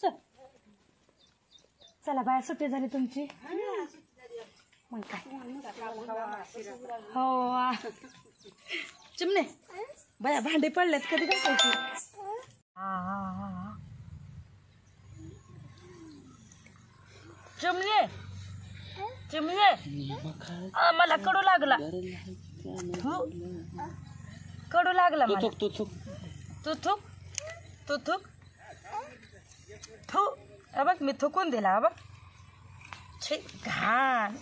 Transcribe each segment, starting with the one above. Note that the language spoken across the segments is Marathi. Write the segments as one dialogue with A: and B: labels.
A: चल चला बाया सुट्टी झाली तुमची मग काय हो चिमणे बाया भांडे पडलेत कधी घासायची चिमणे चिमणे मला कडू लागला कडू लागला मला तू थुक तू थुक थू बघ मी थुकून दिला बघ छे घाण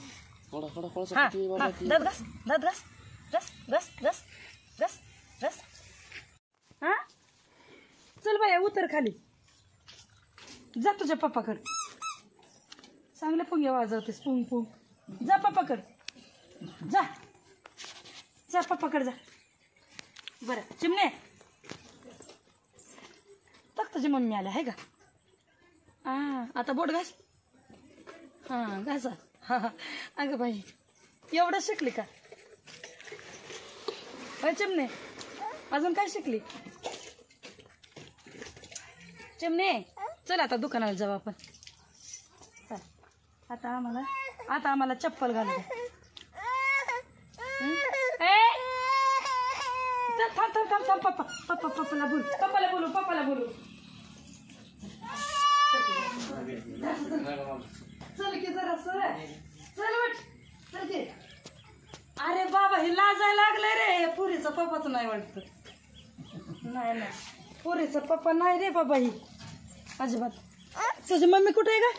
A: दात घास दात घास घास घास घास घास घास हा चल बाया उतर खाली जा तुझ्या पप्पाकडे चांगले पुंगे वाजवतेस पुंग पुंग जा पप्पाकडे जा जा पप्पाकडे जा बरं चिमणे बघ तुझी मम्मी आल्या आहे का हां आता बोट घास हां घासा हां अगं बाई एवढं शिकली का चिमणे अजून काय शिकली चिमणे चल आता दुकानाला जाऊ आपण चल आता आम्हाला चप्पल घालू दे थांब थांब थांब थांब पप्पाला बोलू चल की जरा चल चल की अरे बाबा हे लाजायला लागलंय रे पुरीचा पप्पाच नाही वाटतं नाही पुरीचा पप्पा नाही रे बाबा ही अजिबात तुझी मम्मी कुठे आहे का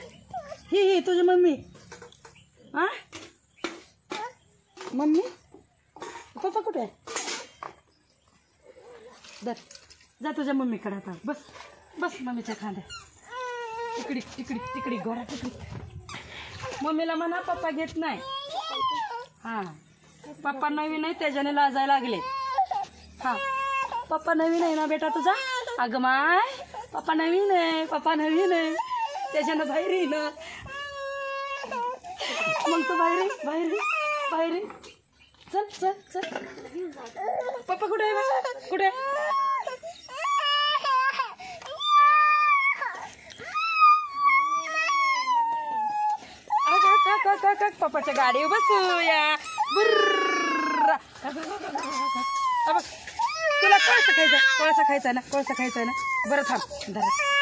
A: ही तुझी मम्मी हा मम्मी पप्पा कुठे आहे दर जा तुझ्या मम्मीकडे आता बस बस मम्मीच्या खांद्या तिकडी गोरा तिकडी मम्मीला म्हणा पप्पा घेत नाही हां पप्पा नवीन आहे त्याच्याने लाजायला लागले हां पप्पा नवीन आहे ना बेटा तुझा अगं माय पप्पा नवीन आहे त्याच्यानं बाहेर येईल मग तू बाहेर चल चल चल पप्पा कुठे आहे कुठे पप्पाच्या गाडीवर बसूया बुर्रा तुला कोळसा खायचा ना बरं थांब